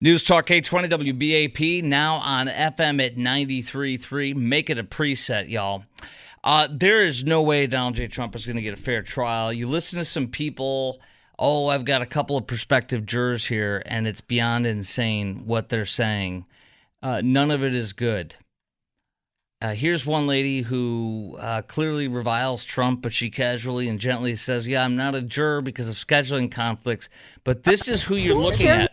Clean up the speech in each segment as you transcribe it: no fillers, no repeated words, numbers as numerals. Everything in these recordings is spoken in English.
News Talk 820 WBAP, now on FM at 93.3. Make it a preset, y'all. There is no way Donald J. Trump is going to get a fair trial. You listen to some people, I've got a couple of prospective jurors here, and it's beyond insane what they're saying. None of it is good. Here's one lady who clearly reviles Trump, but she casually and gently says, I'm not a juror because of scheduling conflicts, but this is who you're looking at.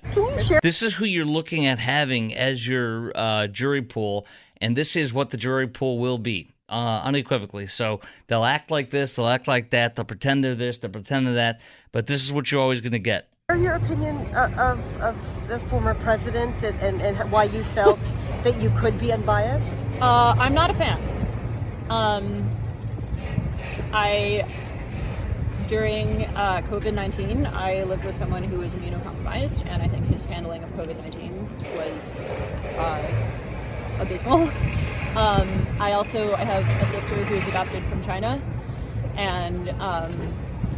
This is who you're looking at having as your jury pool, and this is what the jury pool will be, unequivocally. So they'll act like this, they'll act like that, they'll pretend they're this, they'll pretend they're that, but this is what you're always going to get. What are your opinion of the former president and why you felt that you could be unbiased? I'm not a fan. During COVID-19, I lived with someone who was immunocompromised, and I think his handling of COVID-19 was abysmal. I have a sister who is adopted from China, and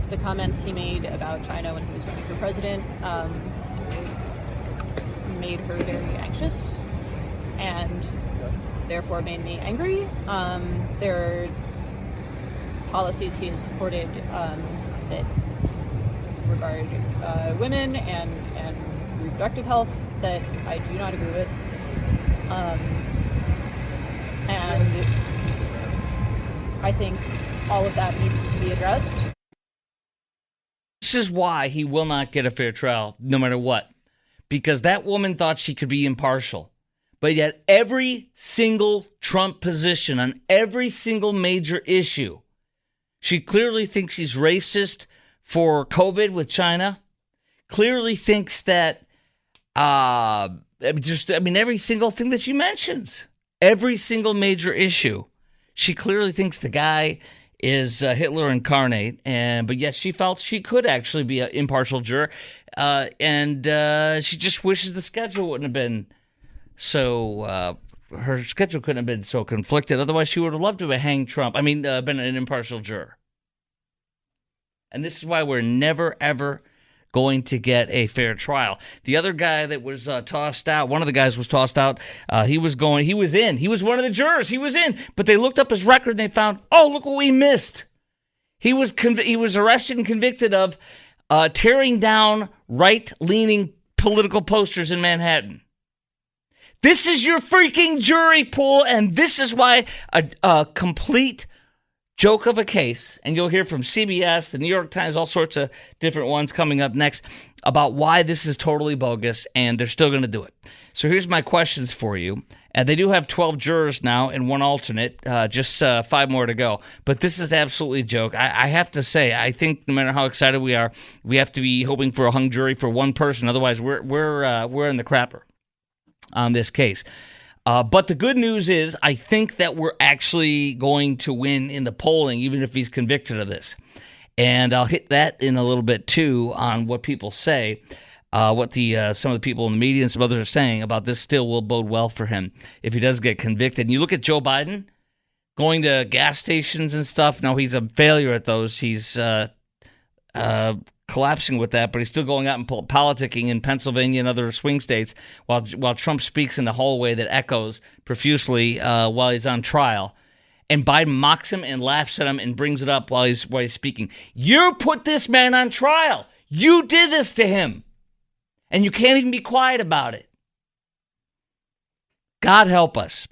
the comments he made about China when he was running for president made her very anxious and therefore made me angry. There are policies he has supported that regard women and reproductive health that I do not agree with. And I think all of that needs to be addressed. This is why he will not get a fair trial, no matter what. Because that woman thought she could be impartial. But yet every single Trump position on every single major issue, she clearly thinks he's racist for COVID with China. Clearly thinks that, every single thing that she mentions. Every single major issue. She clearly thinks the guy is Hitler incarnate, but yet she felt she could actually be an impartial juror, and she just wishes the schedule wouldn't have been so, her schedule couldn't have been so conflicted. Otherwise, she would have loved to have hanged Trump. Been an impartial juror. And this is why we're never, ever going to get a fair trial. The other guy that was tossed out, one of the guys was tossed out, he was in. He was one of the jurors. He was in. But they looked up his record and they found, look what we missed. He was arrested and convicted of tearing down right-leaning political posters in Manhattan. This is your freaking jury pool, and this is why a complete joke of a case, and you'll hear from CBS, the New York Times, all sorts of different ones coming up next about why this is totally bogus, and they're still going to do it. So here's my questions for you. And they do have 12 jurors now and one alternate, just 5 more to go. But this is absolutely a joke. I have to say, I think no matter how excited we are, we have to be hoping for a hung jury for one person. Otherwise, we're in the crapper on this case. But the good news is I think that we're actually going to win in the polling, even if he's convicted of this. And I'll hit that in a little bit, too, on what people say, what some of the people in the media and some others are saying about this still will bode well for him if he does get convicted. And you look at Joe Biden going to gas stations and stuff. Now, he's a failure at those. He's collapsing with that, but he's still going out and politicking in Pennsylvania and other swing states while Trump speaks in the hallway that echoes profusely while he's on trial. And Biden mocks him and laughs at him and brings it up while he's speaking. You put this man on trial. You did this to him. And you can't even be quiet about it. God help us.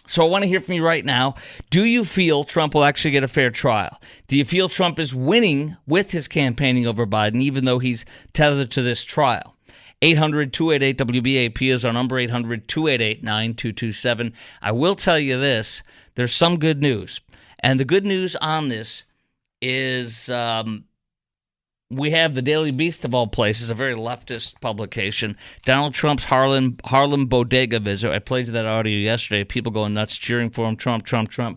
So I want to hear from you right now. Do you feel Trump will actually get a fair trial? Do you feel Trump is winning with his campaigning over Biden, even though he's tethered to this trial? 800-288-WBAP is our number, 800-288-9227. I will tell you this. There's some good news. And the good news on this is we have the Daily Beast of all places, a very leftist publication, Donald Trump's Harlem Bodega visit. I played that audio yesterday. People going nuts, cheering for him. Trump,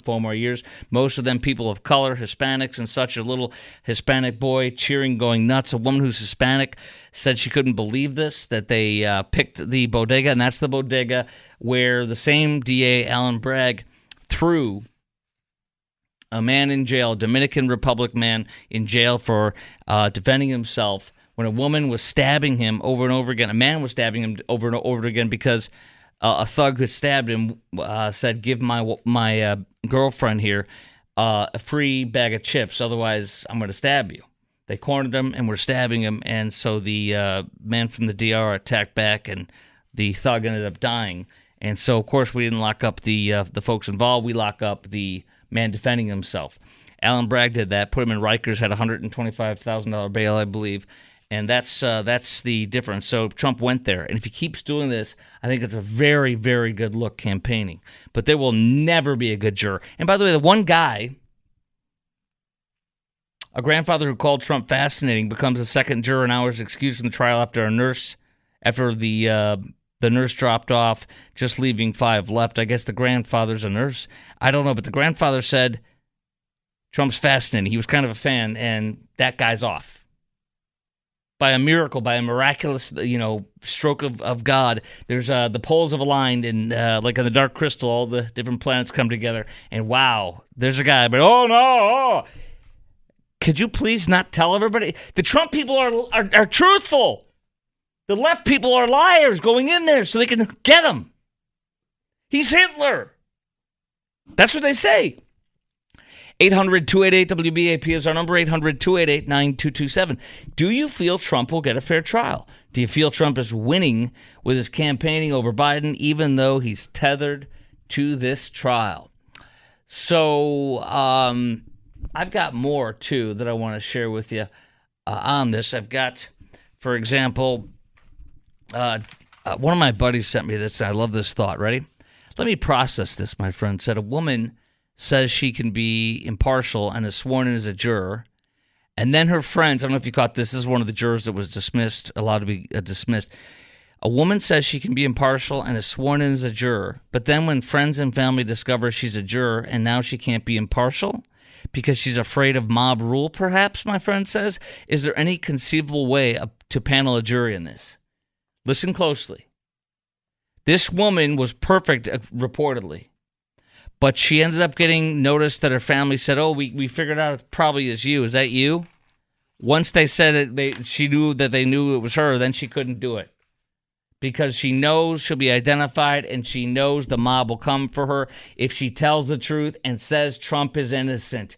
4 more years. Most of them people of color, Hispanics and such. A little Hispanic boy cheering, going nuts. A woman who's Hispanic said she couldn't believe this, that they picked the bodega, and that's the bodega where the same DA, Alan Bragg, threw a man in jail, a Dominican Republic man in jail for defending himself when a woman was stabbing him over and over again. A man was stabbing him over and over again because a thug who stabbed him said, "Give my girlfriend here a free bag of chips, otherwise I'm going to stab you." They cornered him and were stabbing him, and so the man from the DR attacked back, and the thug ended up dying. And so, of course, we didn't lock up the folks involved. We lock up the man defending himself. Alan Bragg did that, put him in Rikers, had a $125,000 bail, I believe, and that's the difference. So Trump went there, and if he keeps doing this, I think it's a very, very good look campaigning. But there will never be a good juror. And by the way, the one guy, a grandfather who called Trump fascinating, becomes a second juror and hours excused from the trial after the nurse dropped off, just leaving 5 left. I guess the grandfather's a nurse. I don't know, but the grandfather said Trump's fascinating. He was kind of a fan, and that guy's off. By a miracle, by a miraculous, stroke of God, there's the poles have aligned, and like in the Dark Crystal, all the different planets come together, and wow, there's a guy. But oh no! Could you please not tell everybody? The Trump people are truthful. The left people are liars going in there so they can get him. He's Hitler. That's what they say. 800-288-WBAP is our number, 800-288-9227. Do you feel Trump will get a fair trial? Do you feel Trump is winning with his campaigning over Biden, even though he's tethered to this trial? So I've got more, too, that I want to share with you on this. I've got, for example, one of my buddies sent me this, and I love this thought. Ready? Let me process this, my friend said. A woman says she can be impartial and is sworn in as a juror, and then her friends, I don't know if you caught this is one of the jurors that was dismissed, allowed to be dismissed. A woman says she can be impartial and is sworn in as a juror, but then when friends and family discover she's a juror and now she can't be impartial because she's afraid of mob rule, perhaps, my friend says. Is there any conceivable way to panel a jury in this? Listen closely. This woman was perfect, reportedly. But she ended up getting notice that her family said, "Oh, we figured out it probably is you. Is that you?" Once they said it, she knew that they knew it was her. Then she couldn't do it because she knows she'll be identified, and she knows the mob will come for her if she tells the truth and says Trump is innocent.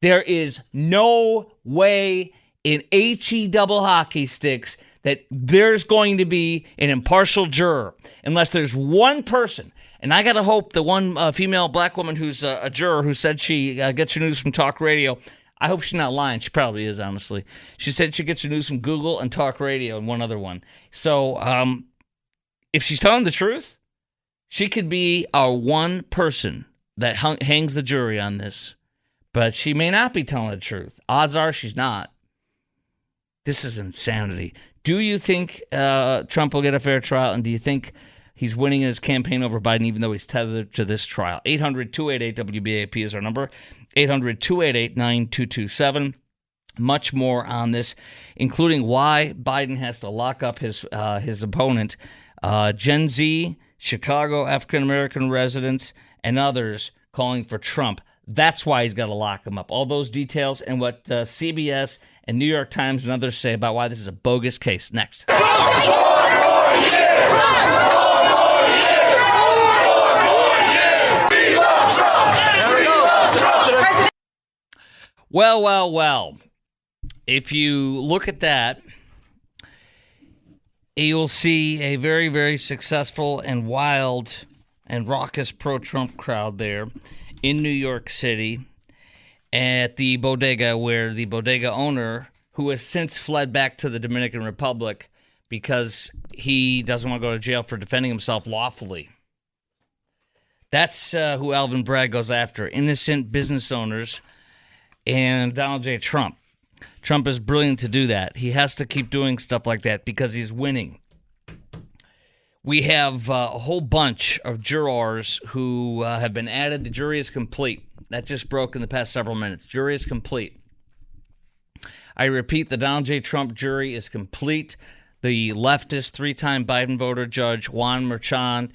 There is no way in HE double hockey sticks that there's going to be an impartial juror unless there's one person. And I got to hope the one female black woman who's a juror who said she gets her news from talk radio, I hope she's not lying. She probably is, honestly. She said she gets her news from Google and talk radio and one other one. So if she's telling the truth, she could be our one person that hangs the jury on this. But she may not be telling the truth. Odds are she's not. This is insanity. Do you think Trump will get a fair trial, and do you think he's winning in his campaign over Biden, even though he's tethered to this trial? 800-288-WBAP is our number, 800-288-9227. Much more on this, including why Biden has to lock up his opponent, Gen Z, Chicago African-American residents, and others calling for Trump. That's why he's got to lock him up. All those details and what CBS and New York Times and others say about why this is a bogus case. Next. Well. If you look at that, you'll see a very, very successful and wild and raucous pro-Trump crowd there in New York City at the bodega, where the bodega owner, who has since fled back to the Dominican Republic because he doesn't want to go to jail for defending himself lawfully. That's who Alvin Bragg goes after, innocent business owners and Donald J. Trump. Trump is brilliant to do that. He has to keep doing stuff like that because he's winning. We have a whole bunch of jurors who have been added. The jury is complete. That just broke in the past several minutes. Jury is complete. I repeat, the Donald J. Trump jury is complete. The leftist, three-time Biden voter judge, Juan Merchan,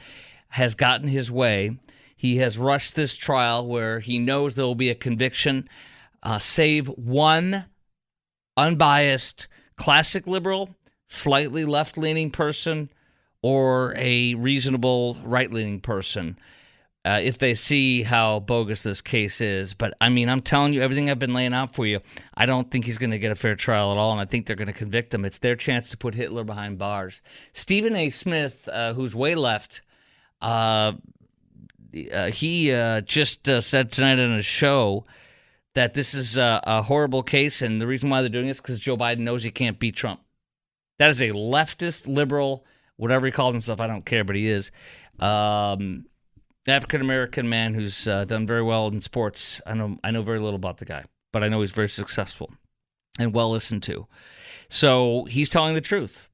has gotten his way. He has rushed this trial where he knows there will be a conviction, save one unbiased, classic liberal, slightly left-leaning person, or a reasonable right-leaning person, if they see how bogus this case is. But, I mean, I'm telling you, everything I've been laying out for you, I don't think he's going to get a fair trial at all, and I think they're going to convict him. It's their chance to put Hitler behind bars. Stephen A. Smith, who's way left, he just said tonight on his show that this is a horrible case, and the reason why they're doing it is because Joe Biden knows he can't beat Trump. That is a leftist, liberal, whatever he calls himself, I don't care, but he is. African-American man who's done very well in sports. I know very little about the guy, but I know he's very successful and well listened to. So he's telling the truth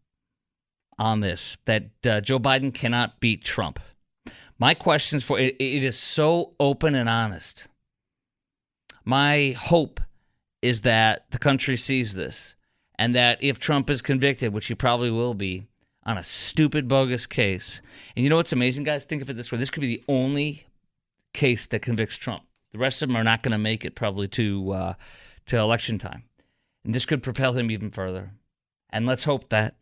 on this, that Joe Biden cannot beat Trump. My questions for it is so open and honest. My hope is that the country sees this, and that if Trump is convicted, which he probably will be, on a stupid, bogus case. And you know what's amazing, guys? Think of it this way. This could be the only case that convicts Trump. The rest of them are not going to make it probably to election time. And this could propel him even further. And let's hope that.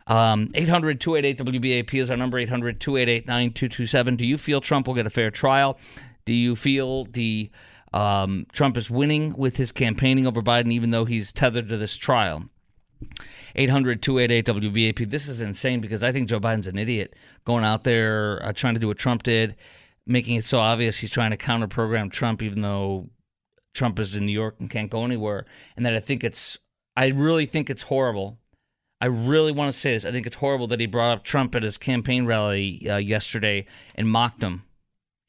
800-288-WBAP is our number, 800-288-9227. Do you feel Trump will get a fair trial? Do you feel Trump is winning with his campaigning over Biden, even though he's tethered to this trial? 800-288-WBAP. This is insane because I think Joe Biden's an idiot going out there trying to do what Trump did, making it so obvious he's trying to counter-program Trump, even though Trump is in New York and can't go anywhere. And that I really think it's horrible. I really want to say this. I think it's horrible that he brought up Trump at his campaign rally yesterday and mocked him.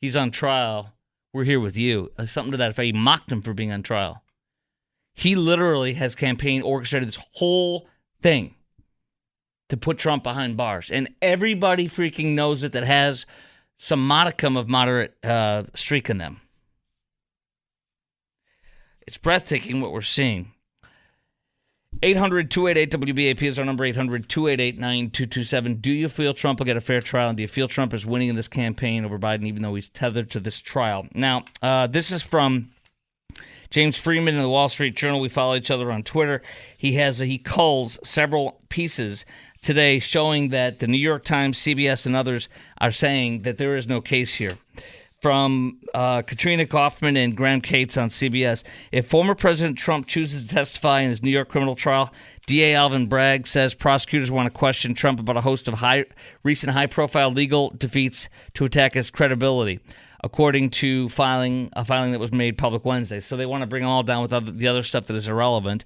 He's on trial. We're here with you. Something to that effect. He mocked him for being on trial. He literally has campaign orchestrated this whole thing to put Trump behind bars. And everybody freaking knows it that has some modicum of moderate streak in them. It's breathtaking what we're seeing. 800-288-WBAP is our number, 800-288-9227. Do you feel Trump will get a fair trial? And do you feel Trump is winning in this campaign over Biden, even though he's tethered to this trial? Now, this is from James Freeman in the Wall Street Journal. We follow each other on Twitter. He culls several pieces today showing that the New York Times, CBS, and others are saying that there is no case here. From Katrina Kaufman and Graham Cates on CBS, if former President Trump chooses to testify in his New York criminal trial, DA Alvin Bragg says prosecutors want to question Trump about a host of recent high-profile legal defeats to attack his credibility, according to a filing that was made public Wednesday. So they want to bring them all down with the other stuff that is irrelevant.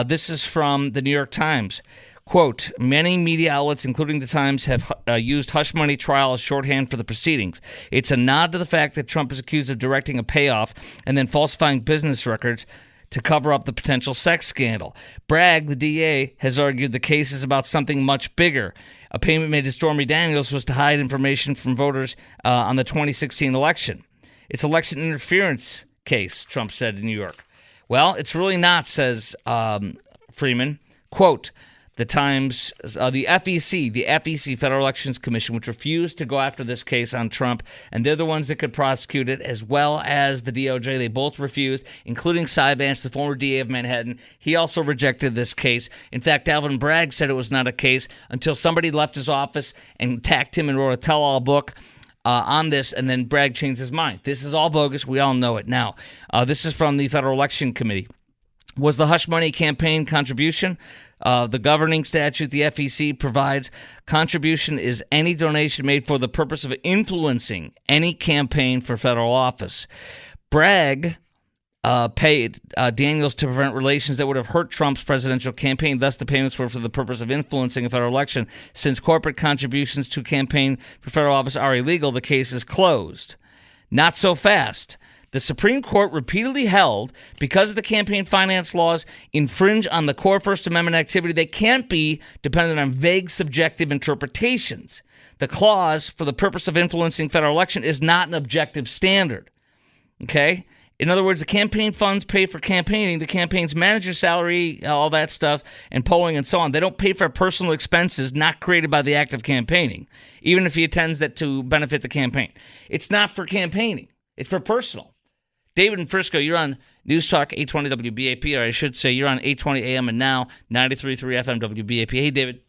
This is from the New York Times. Quote, many media outlets, including the Times, have used hush money trial as shorthand for the proceedings. It's a nod to the fact that Trump is accused of directing a payoff and then falsifying business records to cover up the potential sex scandal. Bragg, the DA, has argued the case is about something much bigger. A payment made to Stormy Daniels was to hide information from voters on the 2016 election. It's election interference case, Trump said in New York. Well, it's really not, says Freeman. Quote, the Times, the FEC, Federal Elections Commission, which refused to go after this case on Trump, and they're the ones that could prosecute it, as well as the DOJ. They both refused, including Cy Vance, the former DA of Manhattan. He also rejected this case. In fact, Alvin Bragg said it was not a case until somebody left his office and attacked him and wrote a tell-all book on this, and then Bragg changed his mind. This is all bogus. We all know it now. This is from the Federal Election Committee. Was the hush money campaign contribution? The governing statute, the FEC, provides contribution is any donation made for the purpose of influencing any campaign for federal office. Bragg paid Daniels to prevent relations that would have hurt Trump's presidential campaign. Thus, the payments were for the purpose of influencing a federal election. Since corporate contributions to campaign for federal office are illegal, the case is closed. Not so fast. The Supreme Court repeatedly held, because the campaign finance laws infringe on the core First Amendment activity, they can't be dependent on vague subjective interpretations. The clause, for the purpose of influencing federal election, is not an objective standard. Okay? In other words, the campaign funds pay for campaigning, the campaign's manager's salary, all that stuff, and polling and so on. They don't pay for personal expenses not created by the act of campaigning, even if he intends that to benefit the campaign. It's not for campaigning. It's for personal. David in Frisco, you're on News Talk 820 WBAP, or I should say you're on 820 AM and now 93.3 FM WBAP. Hey, David.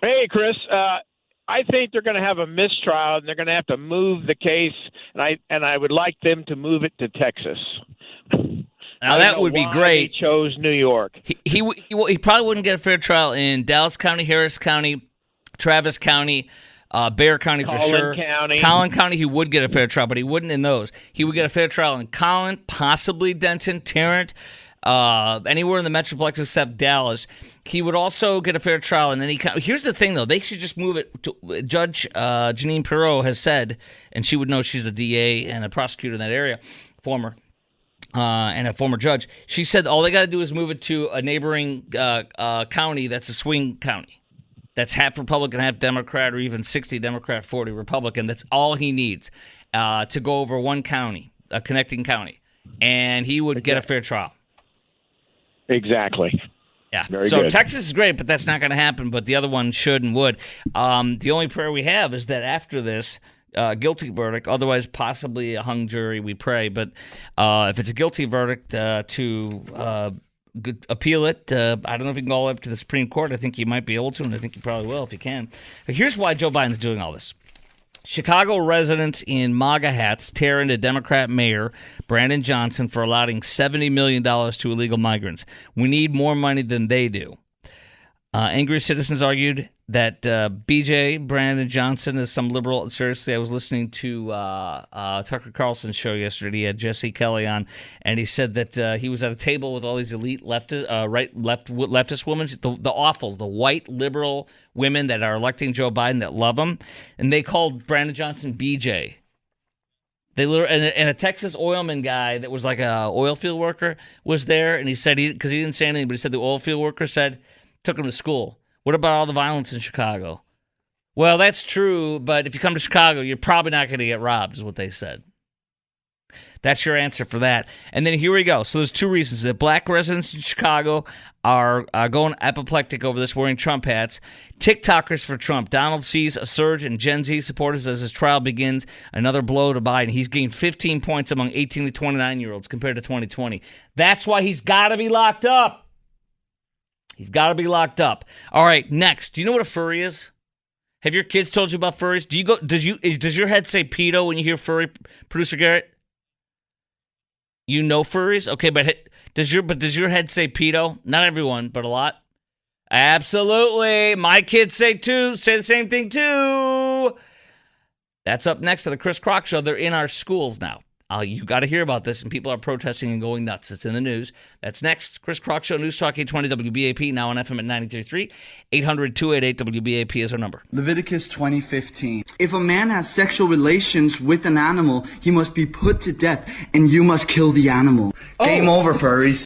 Hey, Chris. I think they're going to have a mistrial, and they're going to have to move the case, and I would like them to move it to Texas. Now that would be great. He chose New York. He probably wouldn't get a fair trial in Dallas County, Harris County, Travis County, Bexar County for sure. Collin County, he would get a fair trial, but he wouldn't in those. He would get a fair trial in Collin, possibly Denton, Tarrant, anywhere in the Metroplex except Dallas. He would also get a fair trial in any county. Here's the thing, though. They should just move it to Judge Janine Pirro has said, and she would know, she's a DA and a prosecutor in that area, former. And a former judge. She said all they got to do is move it to a neighboring county that's a swing county. That's half Republican, half Democrat, or even 60 Democrat, 40 Republican. That's all he needs to go over one county, a connecting county. And he would get a fair trial. Exactly. Yeah. Very so good. Texas is great, but that's not going to happen. But the other one should and would. The only prayer we have is that after this, guilty verdict, otherwise possibly a hung jury, we pray. But if it's a guilty verdict, to appeal it, I don't know if you can go all the way up to the Supreme Court. I think you might be able to, and I think you probably will if you can. But here's why Joe Biden's doing all this. Chicago residents in MAGA hats tear into Democrat Mayor Brandon Johnson for allotting $70 million to illegal migrants. We need more money than they do. Angry citizens argued that BJ, Brandon Johnson, is some liberal. Seriously, I was listening to Tucker Carlson's show yesterday. He had Jesse Kelly on, and he said that he was at a table with all these elite leftist women, the awfuls, the white liberal women that are electing Joe Biden that love him, and they called Brandon Johnson BJ. They literally, and a Texas oilman guy that was like a oil field worker was there, and he said because he didn't say anything, but he said the oil field worker took him to school. What about all the violence in Chicago? Well, that's true, but if you come to Chicago, you're probably not going to get robbed, is what they said. That's your answer for that. And then here we go. So there's two reasons that black residents in Chicago are going apoplectic over this, wearing Trump hats. TikTokers for Trump. Donald sees a surge in Gen Z supporters as his trial begins. Another blow to Biden. He's gained 15 points among 18 to 29-year-olds compared to 2020. That's why he's got to be locked up. He's got to be locked up. All right, next. Do you know what a furry is? Have your kids told you about furries? Does your head say pedo when you hear furry, Producer Garrett? You know furries? Okay, but does your head say pedo? Not everyone, but a lot. Absolutely. My kids say the same thing too. That's up next to the Chris Crock Show. They're in our schools now. You got to hear about this, and people are protesting and going nuts. It's in the news. That's next. Chris Crock Show, News Talk 820 WBAP, now on FM at 93.3. 800-288-WBAP is our number. Leviticus 20:15. If a man has sexual relations with an animal, he must be put to death, and you must kill the animal. Game over, furries.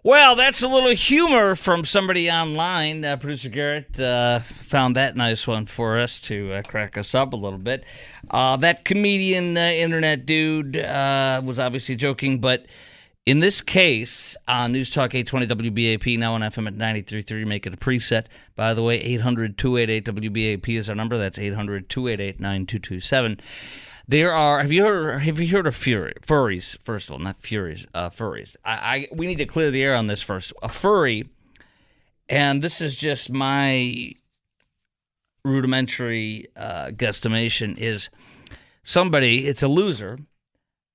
Well, that's a little humor from somebody online. Producer Garrett found that nice one for us to crack us up a little bit. That comedian internet dude was obviously joking, but in this case, on News Talk 820 WBAP, now on FM at 93.3, make it a preset. By the way, 800-288-WBAP is our number. That's 800-288-9227. There are. Have you heard of furries? First of all, not furies. Furries. We need to clear the air on this first. A furry, and this is just my rudimentary guesstimation, is somebody. It's a loser,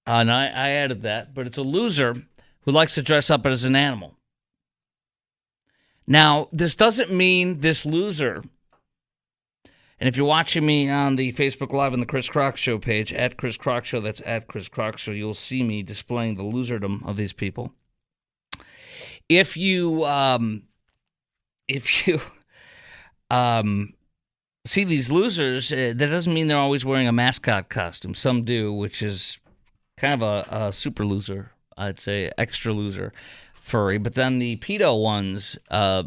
and I added that, but it's a loser who likes to dress up as an animal. Now, this doesn't mean this loser. And if you're watching me on the Facebook Live on the Chris Crock Show page, at Chris Crock Show, that's at Chris Crock Show, you'll see me displaying the loserdom of these people. If you see these losers, that doesn't mean they're always wearing a mascot costume. Some do, which is kind of a super loser, I'd say, extra loser furry. But then the pedo ones are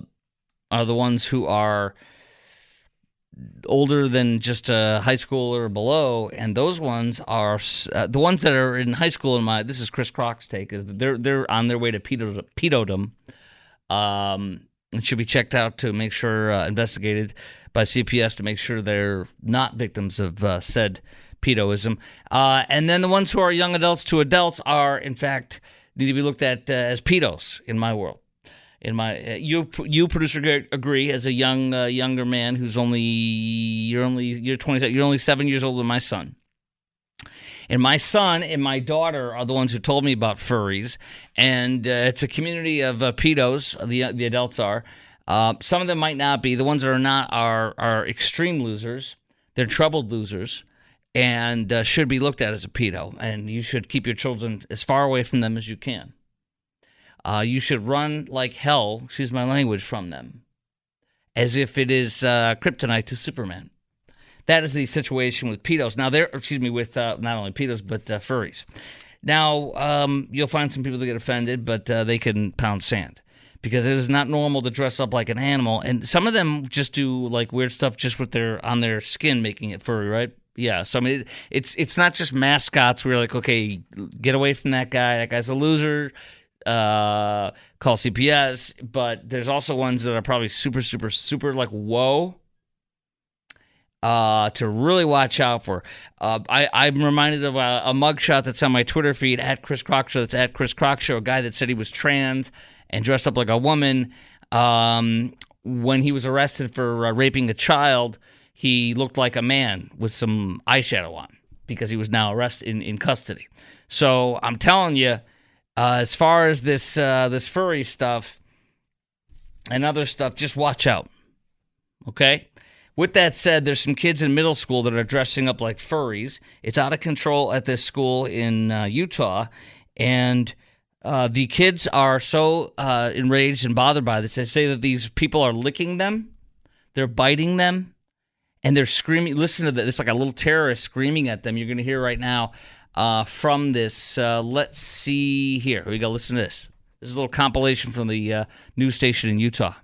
the ones who are older than just a high school or below, and those ones are the ones that are in high school. This is Chris Crock's take, is that they're on their way to pedodom, and should be checked out to make sure investigated by CPS to make sure they're not victims of said pedoism. And then the ones who are young adults to adults are, in fact, need to be looked at as pedos in my world. In my, you producer agree as a younger man who's you're 27, you're only 7 years older than my son. And my son and my daughter are the ones who told me about furries, and it's a community of pedos. The adults are. Some of them might not be. The ones that are not are extreme losers. They're troubled losers, and should be looked at as a pedo. And you should keep your children as far away from them as you can. You should run like hell, excuse my language, from them, as if it is kryptonite to Superman. That is the situation with pedos. Now, with not only pedos, but furries. Now, you'll find some people that get offended, but they can pound sand, because it is not normal to dress up like an animal. And some of them just do like weird stuff just with on their skin, making it furry, right? Yeah. So, I mean, it's not just mascots where you're like, okay, get away from that guy. That guy's a loser. Call CPS. But there's also ones that are probably super, super, super like, whoa. To really watch out for. I'm reminded of a mugshot that's on my Twitter feed, at Chris Crock Show. That's at Chris Crock Show, a guy that said he was trans and dressed up like a woman. When he was arrested for raping a child, he looked like a man with some eyeshadow on, because he was now arrested in custody. So I'm telling you, as far as this furry stuff and other stuff, just watch out. Okay? With that said, there's some kids in middle school that are dressing up like furries. It's out of control at this school in Utah, and the kids are so enraged and bothered by this. They say that these people are licking them, they're biting them, and they're screaming. Listen to this. It's like a little terrorist screaming at them. You're going to hear right now from this. Let's see here. Here we go. Listen to this. This is a little compilation from the news station in Utah.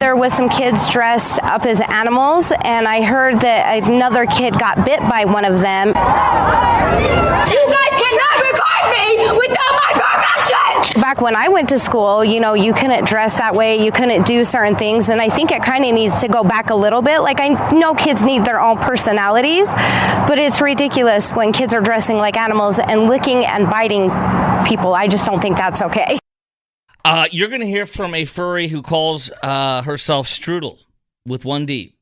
There was some kids dressed up as animals, and I heard that another kid got bit by one of them. You guys cannot record me without my permission! Back when I went to school, you couldn't dress that way, you couldn't do certain things, and I think it kind of needs to go back a little bit. Like, I know kids need their own personalities, but it's ridiculous when kids are dressing like animals and licking and biting people. I just don't think that's okay. You're going to hear from a furry who calls herself Strudel with one D.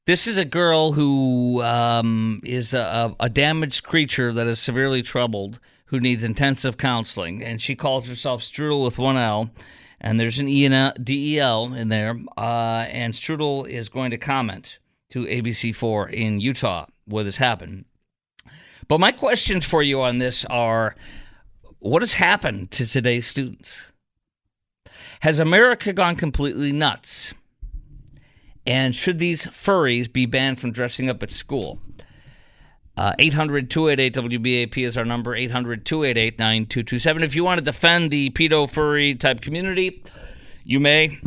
This is a girl who is a damaged creature that is severely troubled, who needs intensive counseling, and she calls herself Strudel with one L, and there's an D-E-L in there, and Strudel is going to comment to ABC4 in Utah where this happened. But my questions for you on this are, what has happened to today's students? Has America gone completely nuts? And should these furries be banned from dressing up at school? 800-288-WBAP is our number, 800-288-9227. If you want to defend the pedo-furry type community, you may.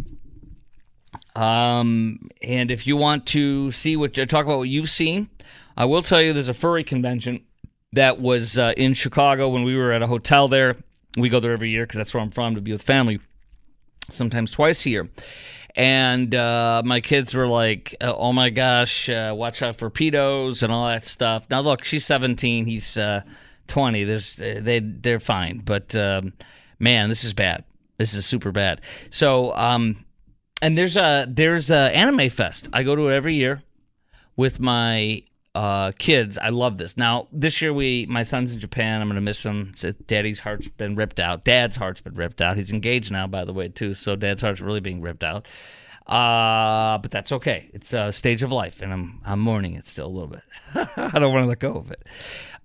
And if you want to talk about what you've seen, I will tell you there's a furry convention that was in Chicago when we were at a hotel there. We go there every year because that's where I'm from, to be with family, sometimes twice a year. And my kids were like, oh my gosh, watch out for pedos and all that stuff. Now look, she's 17, he's 20. They're fine. But man, this is bad. This is super bad. So, and there's a anime fest. I go to it every year with my kids. I love this. Now, this year my son's in Japan. I'm going to miss him. Daddy's heart's been ripped out. Dad's heart's been ripped out. He's engaged now, by the way, too, so Dad's heart's really being ripped out. But that's okay. It's a stage of life, and I'm mourning it still a little bit. I don't want to let go of it.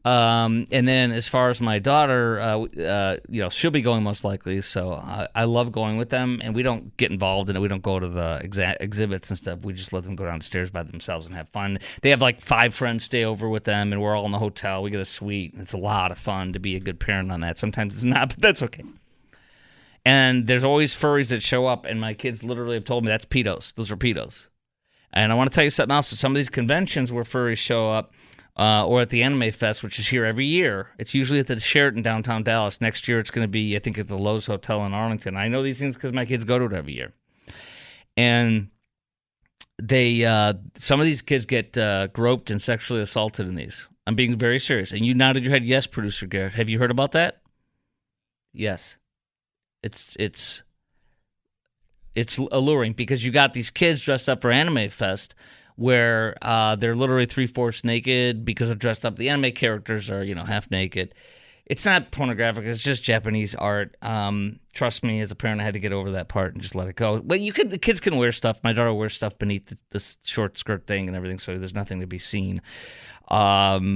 And then as far as my daughter, she'll be going most likely, so I love going with them, and we don't get involved in it. We don't go to the exhibits and stuff. We just let them go downstairs by themselves and have fun. They have like 5 friends stay over with them, and we're all in the hotel. We get a suite, and it's a lot of fun to be a good parent on that. Sometimes it's not, but that's okay. And there's always furries that show up, and my kids literally have told me that's pedos. Those are pedos. And I want to tell you something else. Some of these conventions where furries show up, or at the Anime Fest, which is here every year. It's usually at the Sheraton downtown Dallas. Next year it's going to be, I think, at the Lowe's Hotel in Arlington. I know these things because my kids go to it every year. And some of these kids get groped and sexually assaulted in these. I'm being very serious. And you nodded your head yes, producer Garrett. Have you heard about that? Yes. It's alluring because you got these kids dressed up for Anime Fest where they're literally 3/4 naked because they're dressed up. The anime characters are, half naked. It's not pornographic. It's just Japanese art. Trust me, as a parent, I had to get over that part and just let it go. But the kids can wear stuff. My daughter wears stuff beneath this short skirt thing and everything, so there's nothing to be seen. But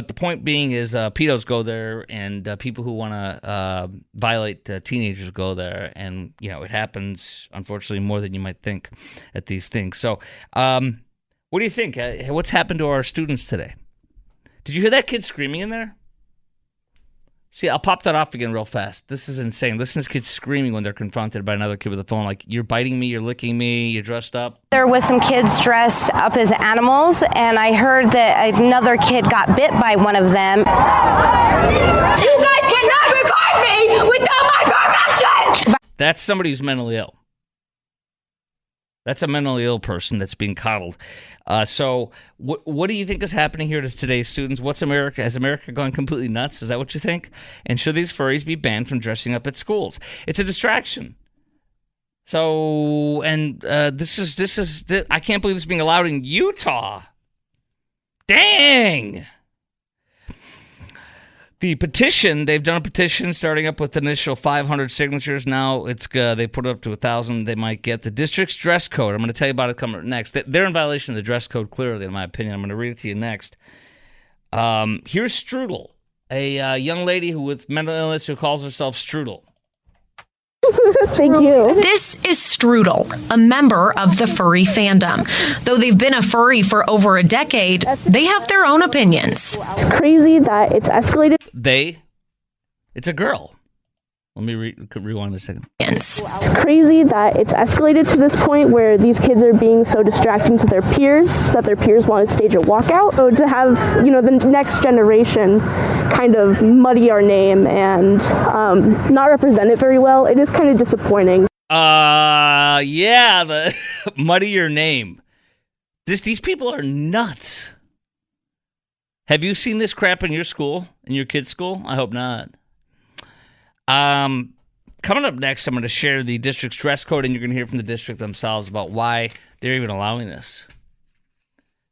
the point being is pedos go there, and people who want to violate teenagers go there, and it happens unfortunately more than you might think at these things. So, what do you think? What's happened to our students today? Did you hear that kid screaming in there? See, I'll pop that off again real fast. This is insane. Listen to this kid screaming when they're confronted by another kid with a phone, like, you're biting me, you're licking me, you're dressed up. There was some kids dressed up as animals, and I heard that another kid got bit by one of them. You guys cannot record me without my permission! That's somebody who's mentally ill. That's a mentally ill person that's being coddled. So what do you think is happening here to today's students? Has America gone completely nuts? Is that what you think? And should these furries be banned from dressing up at schools? It's a distraction. So, and this is I can't believe this is being allowed in Utah. Dang! The petition, they've done a petition starting up with the initial 500 signatures. Now they put it up to 1,000 they might get. The district's dress code, I'm going to tell you about it coming up next. They're in violation of the dress code, clearly, in my opinion. I'm going to read it to you next. Here's Strudel, a young lady with mental illness who calls herself Strudel. Thank you. This is Strudel, a member of the furry fandom. Though they've been a furry for over a decade, they have their own opinions. It's crazy that it's escalated. It's a girl. Let me rewind a second. It's crazy that it's escalated to this point where these kids are being so distracting to their peers that their peers want to stage a walkout. So to have, the next generation kind of muddy our name and not represent it very well, it is kind of disappointing. The muddy your name. These people are nuts. Have you seen this crap in your school, in your kid's school? I hope not. Coming up next, I'm going to share the district's dress code, and you're going to hear from the district themselves about why they're even allowing this.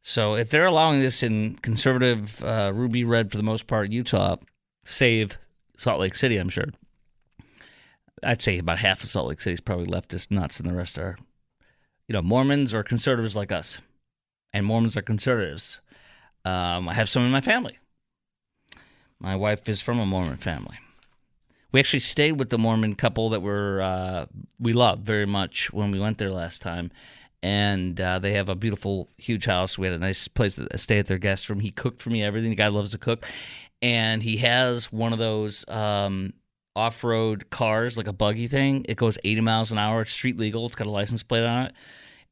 So if they're allowing this in conservative, ruby red for the most part, Utah, save Salt Lake City, I'm sure. I'd say about half of Salt Lake City is probably leftist nuts, and the rest are, Mormons or conservatives like us. And Mormons are conservatives. I have some in my family. My wife is from a Mormon family. We actually stayed with the Mormon couple that we loved very much when we went there last time. And they have a beautiful, huge house. We had a nice place to stay at their guest room. He cooked for me everything. The guy loves to cook. And he has one of those off-road cars, like a buggy thing. It goes 80 miles an hour. It's street legal. It's got a license plate on it.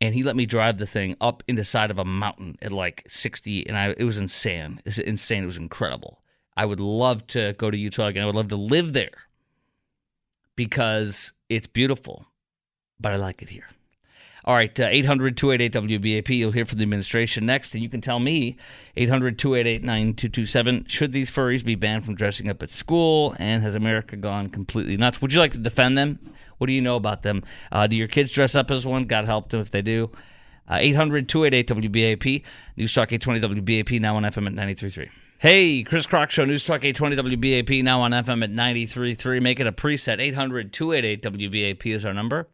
And he let me drive the thing up in the side of a mountain at like 60. And it was insane. It's insane. It was incredible. I would love to go to Utah again. I would love to live there because it's beautiful. But I like it here. All right, 800-288-WBAP. You'll hear from the administration next, and you can tell me, 800-288-9227, should these furries be banned from dressing up at school, and has America gone completely nuts? Would you like to defend them? What do you know about them? Do your kids dress up as one? God help them if they do. 800-288-WBAP, News Talk 820 WBAP, now on FM at 93.3. Hey, Chris Crock Show, News Talk 820 WBAP, now on FM at 93.3. Make it a preset. 800-288-WBAP is our number.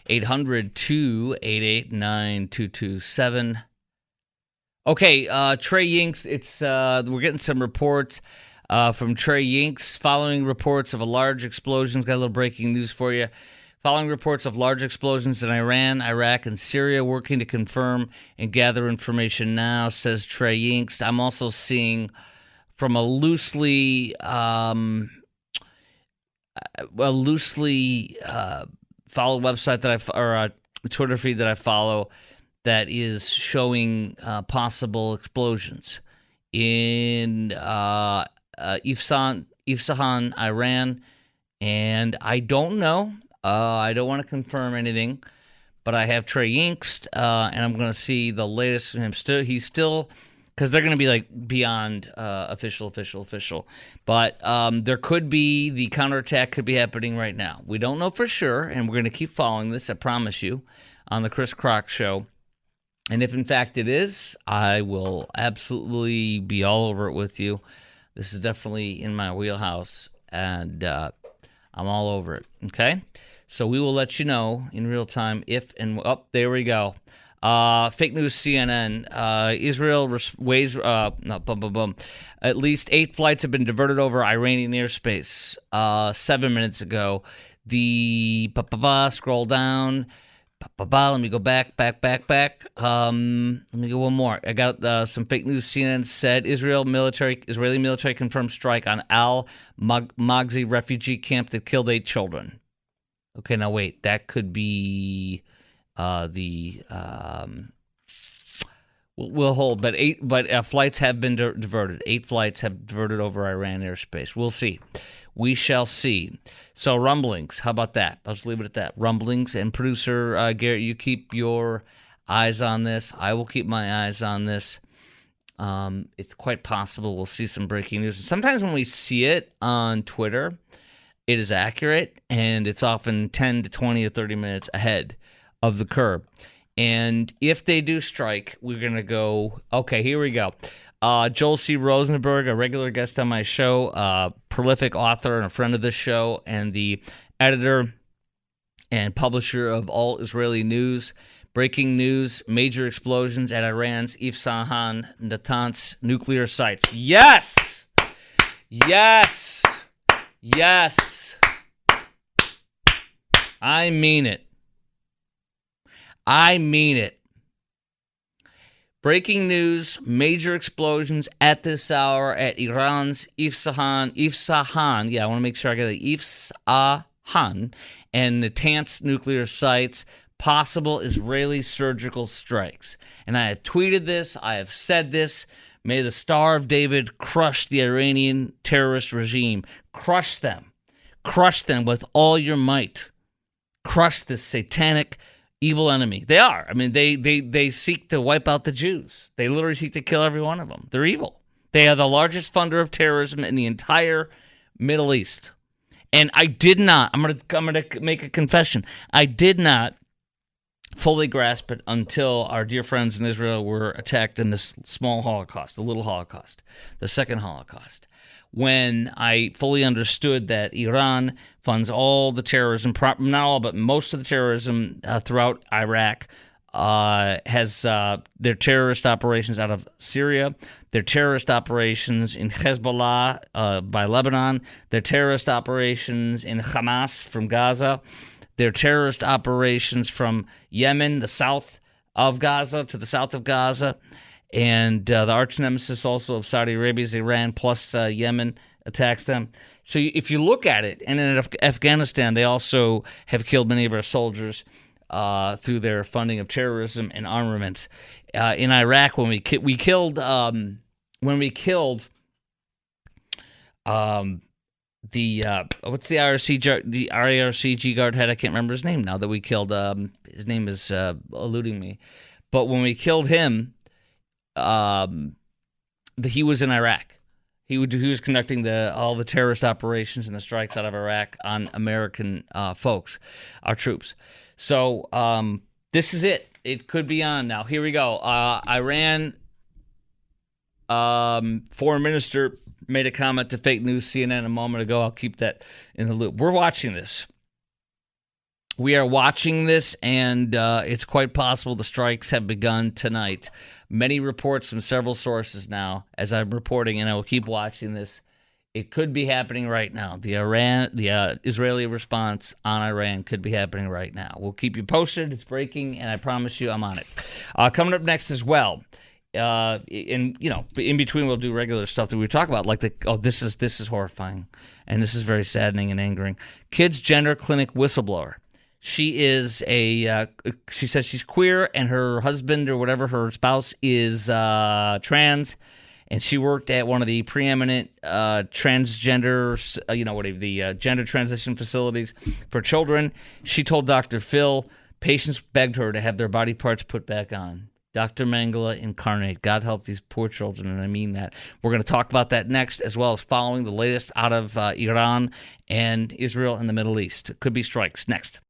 800-288-9227. Okay, Trey Yinks, we're getting some reports from Trey Yinks following reports of a large explosion. Got a little breaking news for you. Following reports of large explosions in Iran, Iraq, and Syria, working to confirm and gather information now, says Trey Yinks. I'm also seeing from a loosely follow website or a Twitter feed that I follow that is showing possible explosions in Isfahan, Iran, and I don't know. I don't want to confirm anything, but I have Trey Yingst, and I'm going to see the latest from him. He's still, because they're going to be like beyond official. But there could be, the counterattack could be happening right now. We don't know for sure, and we're going to keep following this, I promise you, on the Chris Crock Show. And if in fact it is, I will absolutely be all over it with you. This is definitely in my wheelhouse, and I'm all over it, okay? So we will let you know in real time if and... Oh, there we go. Fake news CNN. Israel weighs... At least 8 flights have been diverted over Iranian airspace 7 minutes ago. Scroll down... Let me go back. Let me go one more. I got some fake news. CNN said Israeli military confirmed strike on al-Maghzi refugee camp that killed 8 children. Okay, now wait. That could be we'll hold. But flights have been diverted. 8 flights have diverted over Iran airspace. We'll see. We shall see. So rumblings, how about that? I'll just leave it at that. Rumblings, and producer Garrett, you keep your eyes on this. I will keep my eyes on this. It's quite possible we'll see some breaking news. Sometimes when we see it on Twitter, it is accurate, and it's often 10 to 20 or 30 minutes ahead of the curve. And if they do strike, we're going to go, okay, here we go. Joel C. Rosenberg, a regular guest on my show, prolific author and a friend of this show, and the editor and publisher of All Israeli News. Breaking news, major explosions at Iran's Isfahan, Natanz nuclear sites. Yes! Yes! Yes! I mean it. I mean it. Breaking news, major explosions at this hour at Iran's Isfahan, yeah, I want to make sure I get it, Isfahan, and Natanz nuclear sites, possible Israeli surgical strikes. And I have tweeted this, I have said this, may the Star of David crush the Iranian terrorist regime. Crush them with all your might. Crush this satanic evil enemy. They are. I mean, they seek to wipe out the Jews. They literally seek to kill every one of them. They're evil. They are the largest funder of terrorism in the entire Middle East. And I did not, I'm gonna make a confession. I did not fully grasp it until our dear friends in Israel were attacked in this small Holocaust, the little Holocaust, the second Holocaust, when I fully understood that Iran funds all the terrorism, not all, but most of the terrorism throughout Iraq, has their terrorist operations out of Syria, their terrorist operations in Hezbollah by Lebanon, their terrorist operations in Hamas from Gaza, their terrorist operations from Yemen, the south of Gaza to the south of Gaza, and the arch nemesis also of Saudi Arabia is Iran, plus Yemen attacks them. So if you look at it, and in Afghanistan, they also have killed many of our soldiers through their funding of terrorism and armaments. In Iraq, when we killed the what's the IRCG guard head? I can't remember his name now that we killed. His name is eluding me. But when we killed him, he was in Iraq. He was conducting all the terrorist operations and the strikes out of Iraq on American folks, our troops. So this is it. It could be on now. Here we go. Iran foreign minister made a comment to fake news CNN a moment ago. I'll keep that in the loop. We're watching this. We are watching this, and it's quite possible the strikes have begun tonight. Many reports from several sources now, as I'm reporting, and I will keep watching this. It could be happening right now. The Israeli response on Iran could be happening right now. We'll keep you posted. It's breaking, and I promise you I'm on it. Coming up next as well, in between we'll do regular stuff that we talk about, like this is horrifying, and this is very saddening and angering. Kids Gender Clinic whistleblower. She is she says she's queer, and her husband or whatever, her spouse, is trans, and she worked at one of the preeminent transgender, the gender transition facilities for children. She told Dr. Phil Patients begged her to have their body parts put back on. Dr. Mengele incarnate. God help these poor children, and I mean that. We're going to talk about that next, as well as following the latest out of Iran and Israel and the Middle East. Could be strikes next.